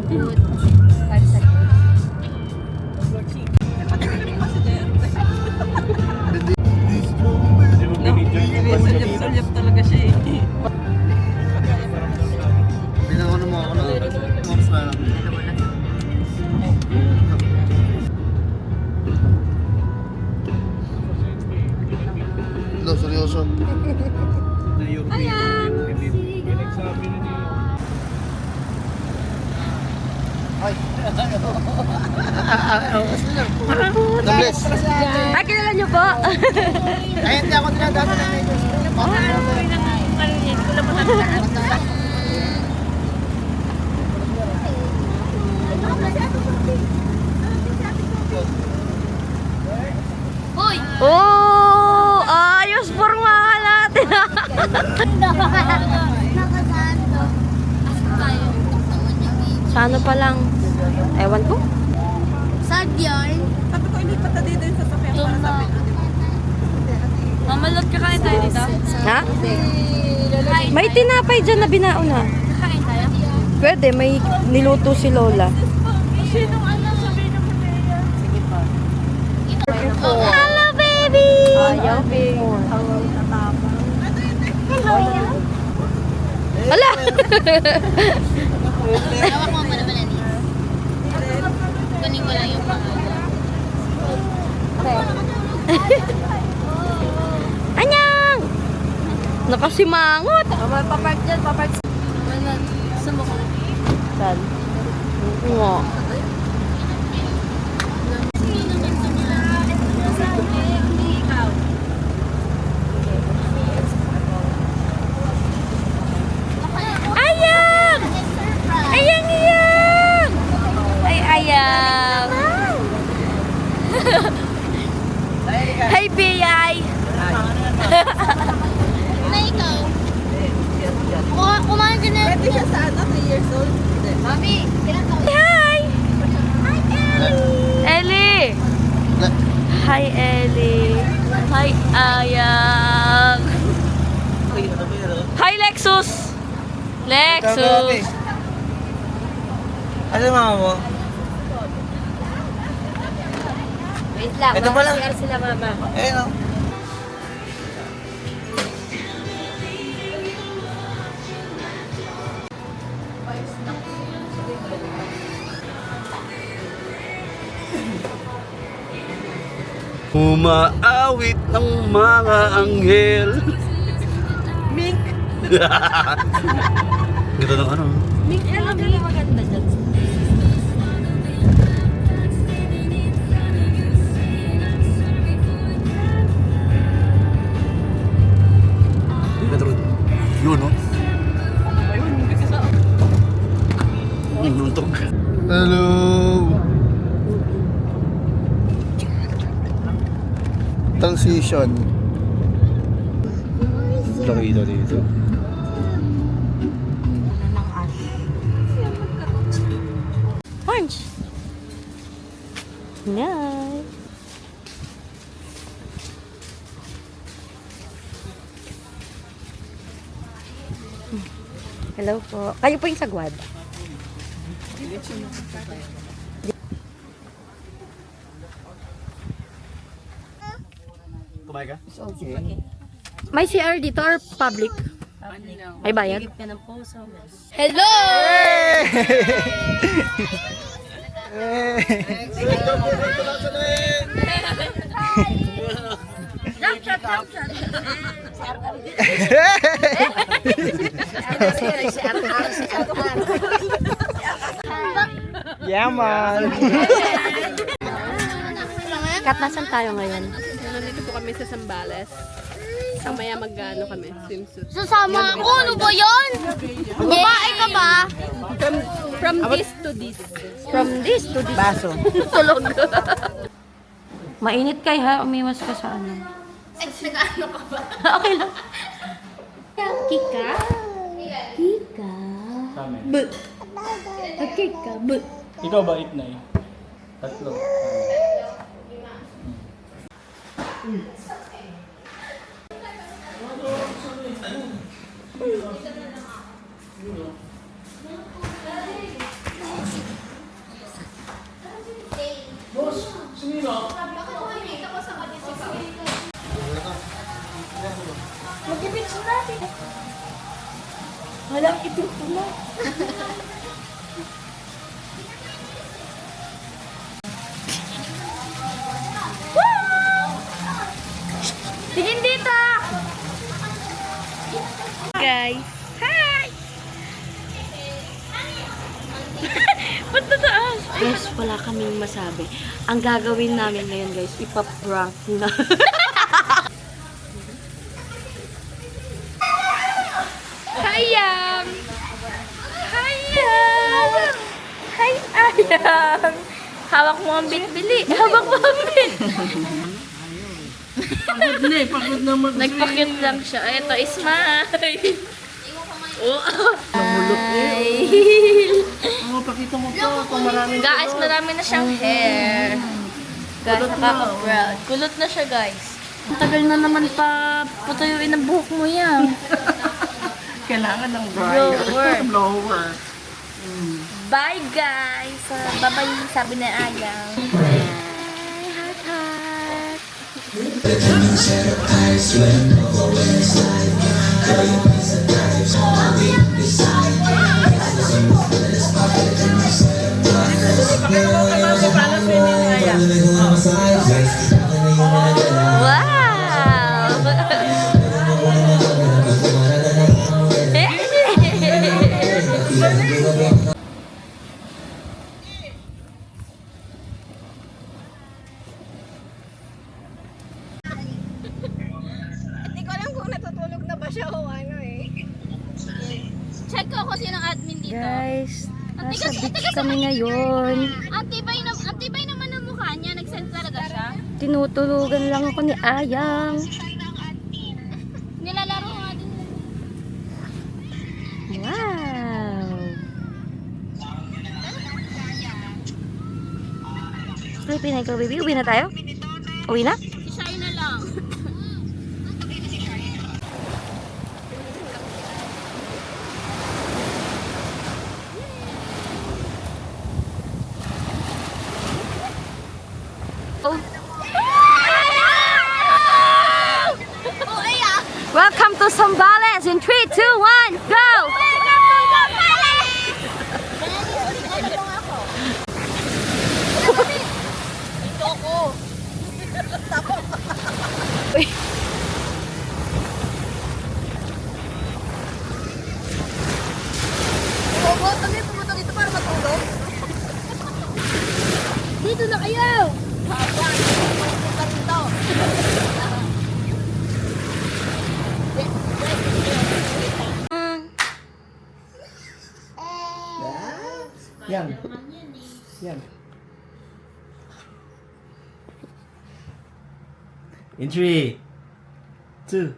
Good. Para sa good. Sulyap talaga siya eh. Pinangon mo ako na. Oras na lang. Hello, seryoso. Ay. Nables. Ay, kilala niyo po? Ay, hindi ako tinadaan na medyo. Uy! Oh! Ayos formahan natin! Sa ano pa lang? Ewan ko. Sad yarn. Sabi ko, ilipat na dito yung sasakyan para sa pin. Mamalot ka kain tayo dito? Ha? Kain May tinapay dyan na binauna. Kain tayo? Pwede, may niluto si Lola. Sinong ano sabihin ng Matea? Sige pa. Hello, baby! Ayaw, babe. Hala! Hawak mo naman ni. Kunin ko lang yung pangalan. Anyang! Nakasimangot! Papark dyan, papark. Sumuk. Saan? Oo. Ayang! Ayang, ayang! Ay, ayang! Hey, Biyay! Na ikaw. Kumain ka na. Pwede siya sa ano, 3 years old. Mami, ilang taon? Hi! Ellie! Hi, Ellie! Hi, Ayang! Hi, Lexus! Lexus! Ano mama mo? Wait lang, Ito pala. CR sila, mama. Eh, no. Umaawit ng mga anghel. Mink! Ganda ng ano. Mink, alam mo maganda dyan. Ganda rin. Yun, no? Ayun, kasi sa... Nuntog. Hello! Transition. Laki dito. Orange! Nice! Hello po. Kayo po yung sagwad. Kumain ka? May CR dito or public? May bayad? Hello! Jump shot, jump shot! Yeah, man! Kat, nasan tayo ngayon? Nandito po kami sa Sambales. Mamaya mag-ano kami, swimsuit. Sasama ako, ano ba yun? Babae ka ba? From this to this. From this to this. Baso. Tulog. Mainit kay ha, umiwas ka sa ano. Ay, nag-ano ka ba? Okay lang. Kika? Kika? Okay ka, but. Ikaw ba, Itnay? Tatlo. Tingin dito! Guys. Hi! Punta taas. Guys, wala kaming masabi. Ang gagawin namin ngayon, guys, ipaprank na. Hayang! Hayang! Hi, Ayang! Hawak mo ang bitbili. Hawak mo ang bit. Pagod na Nagpakit lang siya. Ito, smile. Namulot pakita mo to. Kung maraming Guys, marami na siyang hair. Guys, nakaka-proud. Kulot na siya, guys. Ang tagal na naman pa patuyuin ang buhok mo yan. kailangan ng Blower. blower. Bye, guys. Bye-bye, sabi ni Ayang. Bye, heart, heart. Wow! Hindi ko alam kung natutulog na ba siya o ano eh. Check ko kung sino admin dito. Guys, nasa beach kami ngayon. Ang tibay naman ng mukha niya. Nag-send talaga siya. Tinutulugan lang ako ni Ayang. Nilalaro nga din. Wow! Sleepy na ikaw, baby. Uwi na tayo? Uwi na? Si Shai na lang. Oh. Uy, ah! Welcome to Zambales in 3, 2, 1, go! Dito na kayo! Yan. Yan. In 3, 2.